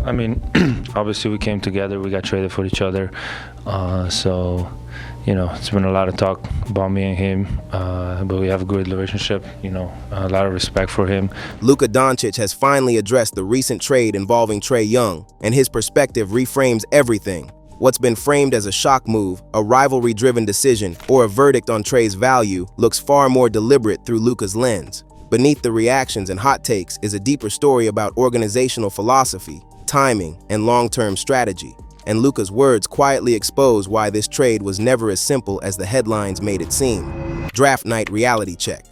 I mean, obviously we came together, we got traded for each other. So, it's been a lot of talk about me and him, but we have a good relationship, a lot of respect for him. Luka Dončić has finally addressed the recent trade involving Trae Young, and his perspective reframes everything. What's been framed as a shock move, a rivalry-driven decision, or a verdict on Trae's value looks far more deliberate through Luka's lens. Beneath the reactions and hot takes is a deeper story about organizational philosophy, timing, and long-term strategy. And Luka's words quietly expose why this trade was never as simple as the headlines made it seem. Draft night reality check.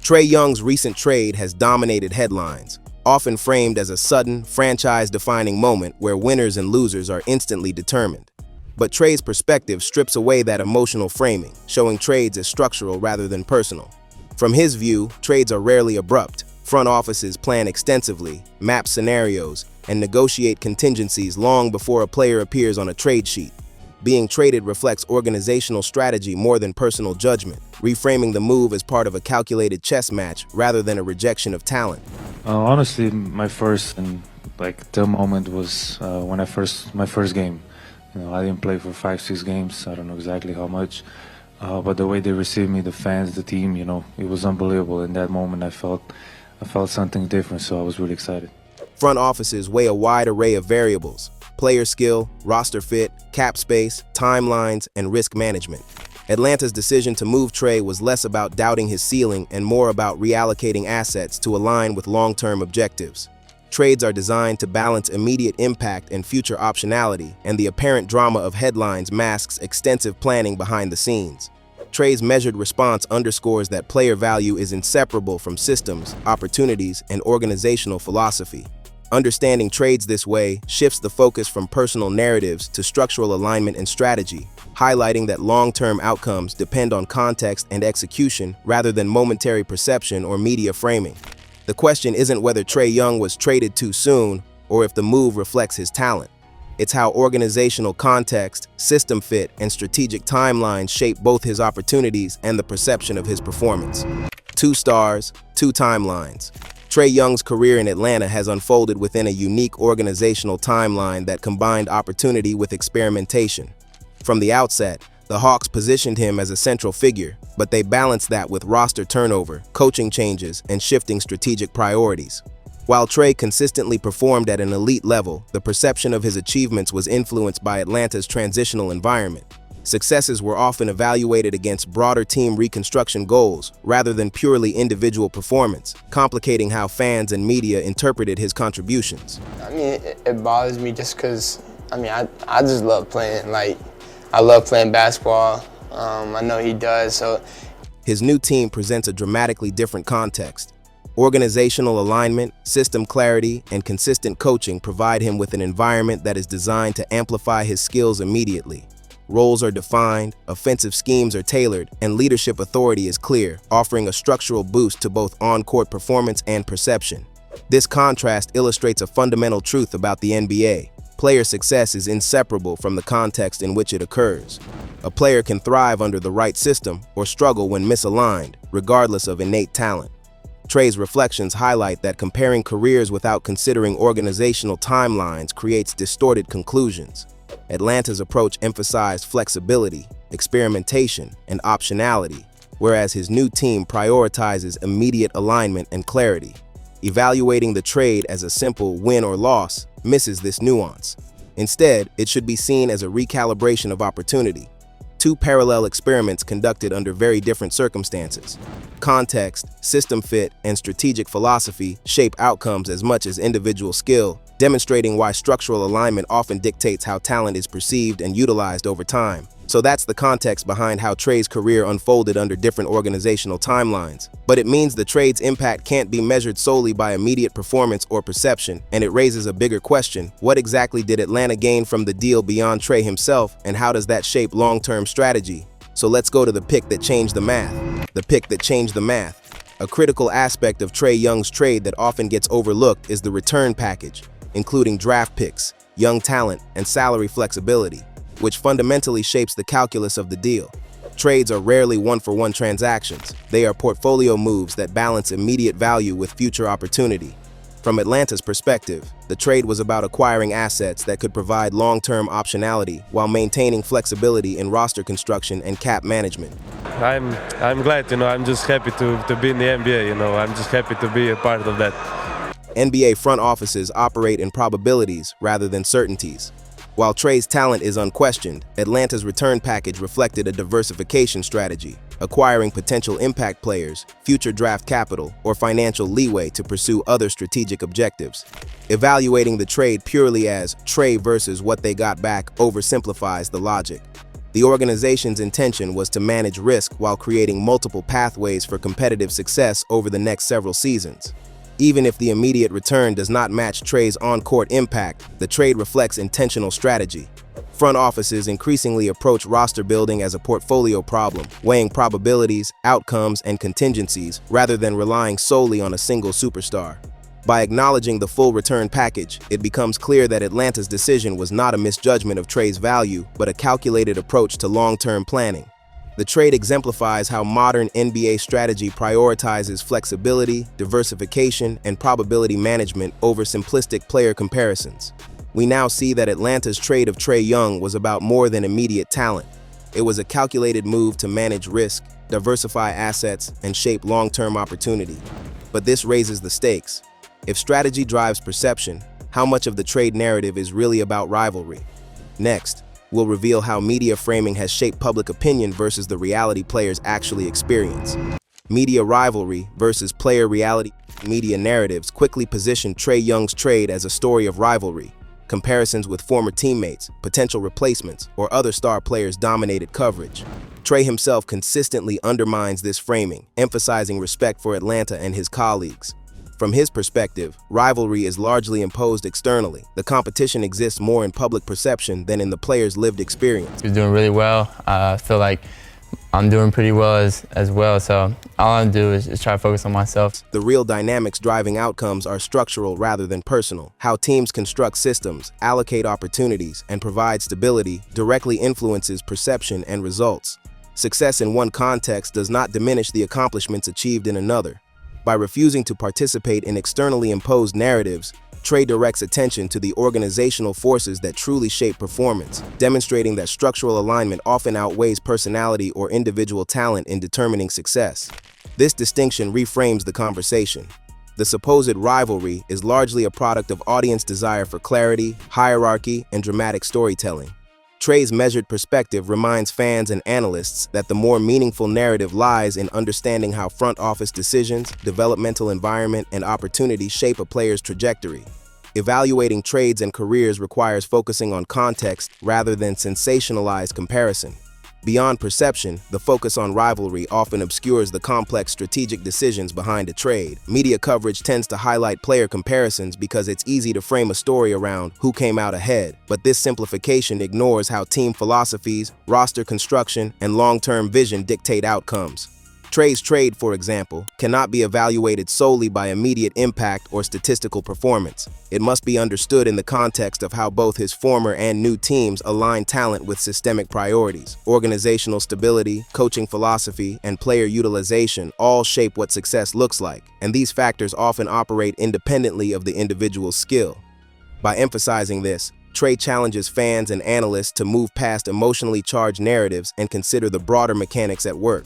Trae Young's recent trade has dominated headlines, often framed as a sudden, franchise-defining moment where winners and losers are instantly determined. But Trae's perspective strips away that emotional framing, showing trades as structural rather than personal. From his view, trades are rarely abrupt. Front offices plan extensively, map scenarios, and negotiate contingencies long before a player appears on a trade sheet. Being traded reflects organizational strategy more than personal judgment, reframing the move as part of a calculated chess match rather than a rejection of talent. Honestly, my first and the moment was when my first game. I didn't play for 5-6 games. I don't know exactly how much, but the way they received me, the fans, the team, it was unbelievable. In that moment, I felt something different, so I was really excited. Front offices weigh a wide array of variables: player skill, roster fit, cap space, timelines, and risk management. Atlanta's decision to move Trae was less about doubting his ceiling and more about reallocating assets to align with long-term objectives. Trades are designed to balance immediate impact and future optionality, and the apparent drama of headlines masks extensive planning behind the scenes. Trae's measured response underscores that player value is inseparable from systems, opportunities, and organizational philosophy. Understanding trades this way shifts the focus from personal narratives to structural alignment and strategy, highlighting that long-term outcomes depend on context and execution rather than momentary perception or media framing. The question isn't whether Trae Young was traded too soon or if the move reflects his talent. It's how organizational context, system fit, and strategic timelines shape both his opportunities and the perception of his performance. 2 stars, 2 timelines. Trae Young's career in Atlanta has unfolded within a unique organizational timeline that combined opportunity with experimentation. From the outset, the Hawks positioned him as a central figure, but they balanced that with roster turnover, coaching changes, and shifting strategic priorities. While Trae consistently performed at an elite level, the perception of his achievements was influenced by Atlanta's transitional environment. Successes were often evaluated against broader team reconstruction goals rather than purely individual performance, complicating how fans and media interpreted his contributions. It bothers me just because, I just love playing. I love playing basketball. I know he does, so. His new team presents a dramatically different context. Organizational alignment, system clarity, and consistent coaching provide him with an environment that is designed to amplify his skills immediately. Roles are defined, offensive schemes are tailored, and leadership authority is clear, offering a structural boost to both on-court performance and perception. This contrast illustrates a fundamental truth about the NBA. Player success is inseparable from the context in which it occurs. A player can thrive under the right system or struggle when misaligned, regardless of innate talent. Trae's reflections highlight that comparing careers without considering organizational timelines creates distorted conclusions. Atlanta's approach emphasized flexibility, experimentation, and optionality, whereas his new team prioritizes immediate alignment and clarity. Evaluating the trade as a simple win or loss misses this nuance. Instead, it should be seen as a recalibration of opportunity. 2 parallel experiments conducted under very different circumstances. Context, system fit, and strategic philosophy shape outcomes as much as individual skill, demonstrating why structural alignment often dictates how talent is perceived and utilized over time. So that's the context behind how Trae's career unfolded under different organizational timelines. But it means the trade's impact can't be measured solely by immediate performance or perception, and it raises a bigger question: what exactly did Atlanta gain from the deal beyond Trae himself, and how does that shape long-term strategy? So let's go to the pick that changed the math. The pick that changed the math. A critical aspect of Trae Young's trade that often gets overlooked is the return package, including draft picks, young talent, and salary flexibility, which fundamentally shapes the calculus of the deal. Trades are rarely one-for-one transactions. They are portfolio moves that balance immediate value with future opportunity. From Atlanta's perspective, the trade was about acquiring assets that could provide long-term optionality while maintaining flexibility in roster construction and cap management. I'm glad, I'm just happy to be in the NBA, I'm just happy to be a part of that. NBA front offices operate in probabilities rather than certainties. While Trae's talent is unquestioned, Atlanta's return package reflected a diversification strategy, acquiring potential impact players, future draft capital, or financial leeway to pursue other strategic objectives. Evaluating the trade purely as Trae versus what they got back oversimplifies the logic. The organization's intention was to manage risk while creating multiple pathways for competitive success over the next several seasons. Even if the immediate return does not match Trae's on-court impact, the trade reflects intentional strategy. Front offices increasingly approach roster building as a portfolio problem, weighing probabilities, outcomes, and contingencies rather than relying solely on a single superstar. By acknowledging the full return package, it becomes clear that Atlanta's decision was not a misjudgment of Trae's value, but a calculated approach to long-term planning. The trade exemplifies how modern NBA strategy prioritizes flexibility, diversification, and probability management over simplistic player comparisons. We now see that Atlanta's trade of Trae Young was about more than immediate talent. It was a calculated move to manage risk, diversify assets, and shape long-term opportunity. But this raises the stakes. If strategy drives perception, how much of the trade narrative is really about rivalry? Next, we'll reveal how media framing has shaped public opinion versus the reality players actually experience. Media rivalry versus player reality. Media narratives quickly position Trae Young's trade as a story of rivalry. Comparisons with former teammates, potential replacements, or other star players dominated coverage. Trae himself consistently undermines this framing, emphasizing respect for Atlanta and his colleagues. From his perspective, rivalry is largely imposed externally. The competition exists more in public perception than in the player's lived experience. He's doing really well. I feel like I'm doing pretty well as well, so all I do is try to focus on myself. The real dynamics driving outcomes are structural rather than personal. How teams construct systems, allocate opportunities, and provide stability directly influences perception and results. Success in one context does not diminish the accomplishments achieved in another. By refusing to participate in externally imposed narratives, Trae directs attention to the organizational forces that truly shape performance, demonstrating that structural alignment often outweighs personality or individual talent in determining success. This distinction reframes the conversation. The supposed rivalry is largely a product of audience desire for clarity, hierarchy, and dramatic storytelling. Trae's measured perspective reminds fans and analysts that the more meaningful narrative lies in understanding how front office decisions, developmental environment, and opportunity shape a player's trajectory. Evaluating trades and careers requires focusing on context rather than sensationalized comparison. Beyond perception, the focus on rivalry often obscures the complex strategic decisions behind a trade. Media coverage tends to highlight player comparisons because it's easy to frame a story around who came out ahead, but this simplification ignores how team philosophies, roster construction, and long-term vision dictate outcomes. Trae's trade, for example, cannot be evaluated solely by immediate impact or statistical performance. It must be understood in the context of how both his former and new teams align talent with systemic priorities. Organizational stability, coaching philosophy, and player utilization all shape what success looks like, and these factors often operate independently of the individual's skill. By emphasizing this, Trae challenges fans and analysts to move past emotionally charged narratives and consider the broader mechanics at work.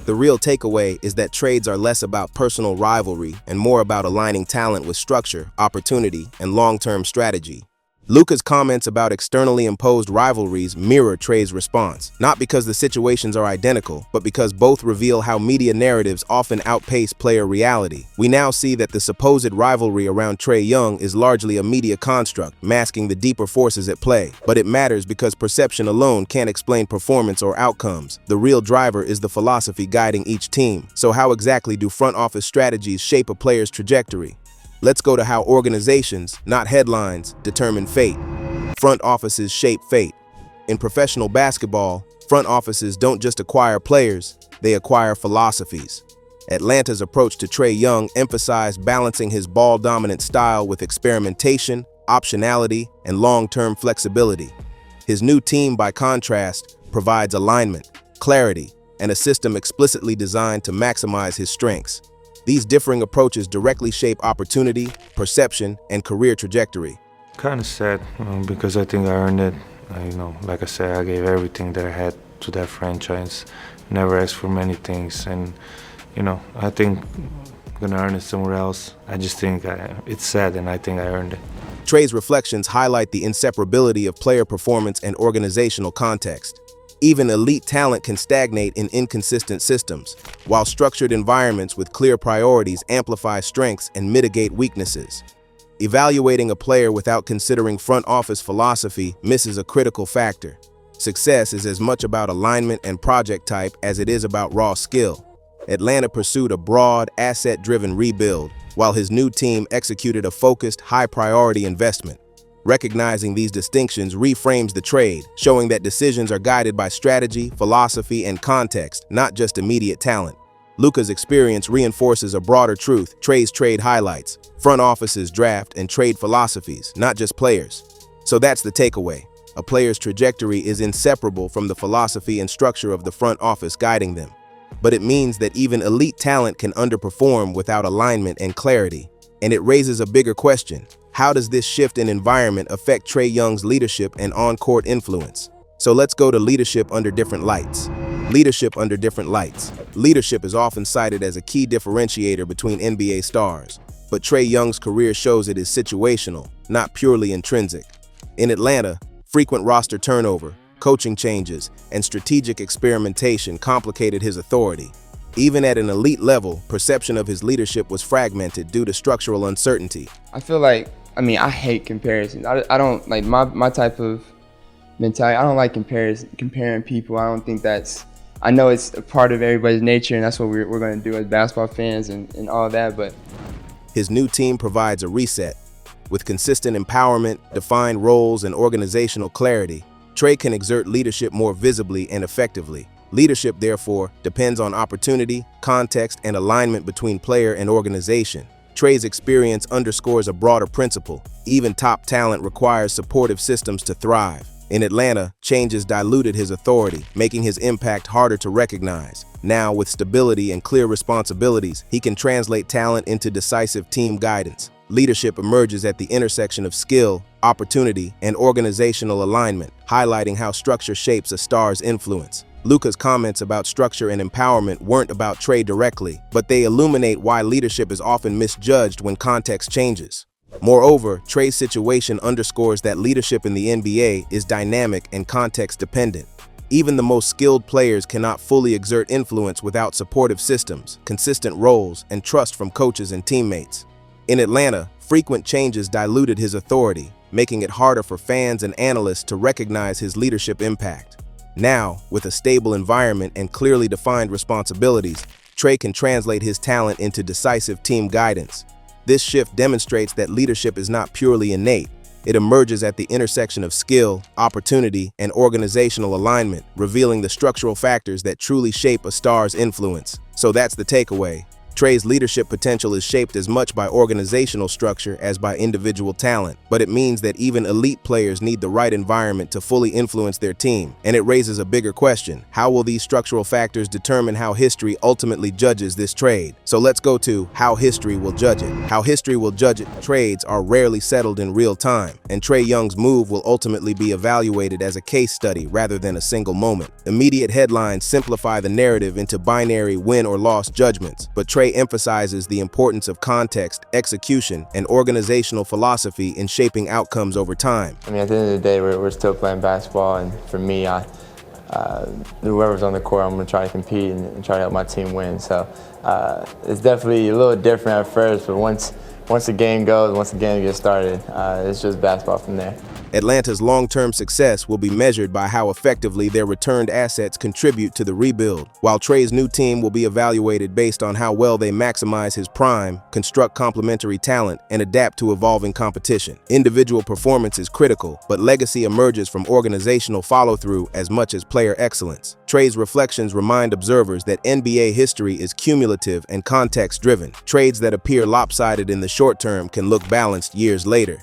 The real takeaway is that trades are less about personal rivalry and more about aligning talent with structure, opportunity, and long-term strategy. Luka's comments about externally imposed rivalries mirror Trae's response, not because the situations are identical, but because both reveal how media narratives often outpace player reality. We now see that the supposed rivalry around Trae Young is largely a media construct, masking the deeper forces at play. But it matters because perception alone can't explain performance or outcomes. The real driver is the philosophy guiding each team. So how exactly do front office strategies shape a player's trajectory? Let's go to how organizations, not headlines, determine fate. Front offices shape fate. In professional basketball, front offices don't just acquire players, they acquire philosophies. Atlanta's approach to Trae Young emphasized balancing his ball-dominant style with experimentation, optionality, and long-term flexibility. His new team, by contrast, provides alignment, clarity, and a system explicitly designed to maximize his strengths. These differing approaches directly shape opportunity, perception, and career trajectory. Kind of sad because I think I earned it. Like I said, I gave everything that I had to that franchise. Never asked for many things, and I think I'm gonna earn it somewhere else. I just think it's sad, and I think I earned it. Trae's reflections highlight the inseparability of player performance and organizational context. Even elite talent can stagnate in inconsistent systems, while structured environments with clear priorities amplify strengths and mitigate weaknesses. Evaluating a player without considering front office philosophy misses a critical factor. Success is as much about alignment and project type as it is about raw skill. Atlanta pursued a broad, asset-driven rebuild, while his new team executed a focused, high-priority investment. Recognizing these distinctions reframes the trade, showing that decisions are guided by strategy, philosophy, and context, not just immediate talent. Luka's experience reinforces a broader truth Trae's trade highlights: front offices draft and trade philosophies, not just players. So that's the takeaway. A player's trajectory is inseparable from the philosophy and structure of the front office guiding them. But it means that even elite talent can underperform without alignment and clarity. And it raises a bigger question: how does this shift in environment affect Trae Young's leadership and on-court influence? So let's go to leadership under different lights. Leadership under different lights. Leadership is often cited as a key differentiator between NBA stars, but Trae Young's career shows it is situational, not purely intrinsic. In Atlanta, frequent roster turnover, coaching changes, and strategic experimentation complicated his authority. Even at an elite level, perception of his leadership was fragmented due to structural uncertainty. I feel like, I hate comparisons. I don't like my type of mentality. I don't like comparing people. I don't think I know it's a part of everybody's nature, and that's what we're going to do as basketball fans and all that, but his new team provides a reset. With consistent empowerment, defined roles, and organizational clarity, Trae can exert leadership more visibly and effectively. Leadership, therefore, depends on opportunity, context, and alignment between player and organization. Trae's experience underscores a broader principle: even top talent requires supportive systems to thrive. In Atlanta, changes diluted his authority, making his impact harder to recognize. Now, with stability and clear responsibilities, he can translate talent into decisive team guidance. Leadership emerges at the intersection of skill, opportunity, and organizational alignment, highlighting how structure shapes a star's influence. Luka's comments about structure and empowerment weren't about Trae directly, but they illuminate why leadership is often misjudged when context changes. Moreover, Trae's situation underscores that leadership in the NBA is dynamic and context-dependent. Even the most skilled players cannot fully exert influence without supportive systems, consistent roles, and trust from coaches and teammates. In Atlanta, frequent changes diluted his authority, making it harder for fans and analysts to recognize his leadership impact. Now, with a stable environment and clearly defined responsibilities, Trae can translate his talent into decisive team guidance. This shift demonstrates that leadership is not purely innate. It emerges at the intersection of skill, opportunity, and organizational alignment, revealing the structural factors that truly shape a star's influence. So that's the takeaway. Trae's leadership potential is shaped as much by organizational structure as by individual talent, but it means that even elite players need the right environment to fully influence their team. And it raises a bigger question: how will these structural factors determine how history ultimately judges this trade? So let's go to how history will judge it. How history will judge it. Trades are rarely settled in real time, and Trae Young's move will ultimately be evaluated as a case study rather than a single moment. Immediate headlines simplify the narrative into binary win or loss judgments, but Trae emphasizes the importance of context, execution, and organizational philosophy in shaping outcomes over time. at the end of the day, we're still playing basketball, and for me, whoever's on the court, I'm going to try to compete and try to help my team win. So it's definitely a little different at first, but once the game gets started, it's just basketball from there. Atlanta's long-term success will be measured by how effectively their returned assets contribute to the rebuild, while Trae's new team will be evaluated based on how well they maximize his prime, construct complementary talent, and adapt to evolving competition. Individual performance is critical, but legacy emerges from organizational follow-through as much as player excellence. Trae's reflections remind observers that NBA history is cumulative and context-driven. Trades that appear lopsided in the short term can look balanced years later.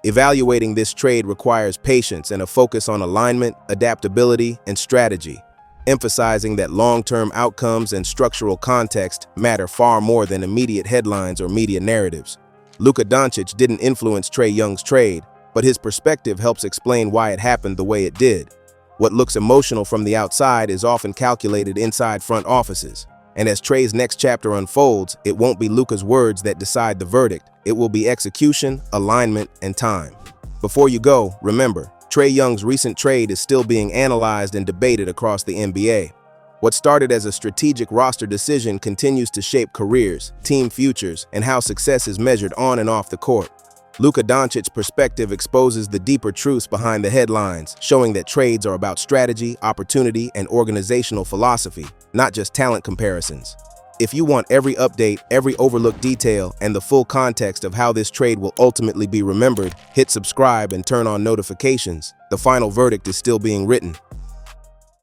Evaluating this trade requires patience and a focus on alignment, adaptability, and strategy. emphasizing that long-term outcomes and structural context matter far more than immediate headlines or media narratives. Luka Dončić didn't influence Trae Young's trade, but his perspective helps explain why it happened the way it did. What looks emotional from the outside is often calculated inside front offices. And as Trae's next chapter unfolds, it won't be Luka's words that decide the verdict. It will be execution, alignment, and time. Before you go, remember, Trae Young's recent trade is still being analyzed and debated across the NBA. What started as a strategic roster decision continues to shape careers, team futures, and how success is measured on and off the court. Luka Dončic's perspective exposes the deeper truths behind the headlines, showing that trades are about strategy, opportunity, and organizational philosophy, not just talent comparisons. If you want every update, every overlooked detail, and the full context of how this trade will ultimately be remembered, hit subscribe and turn on notifications. The final verdict is still being written.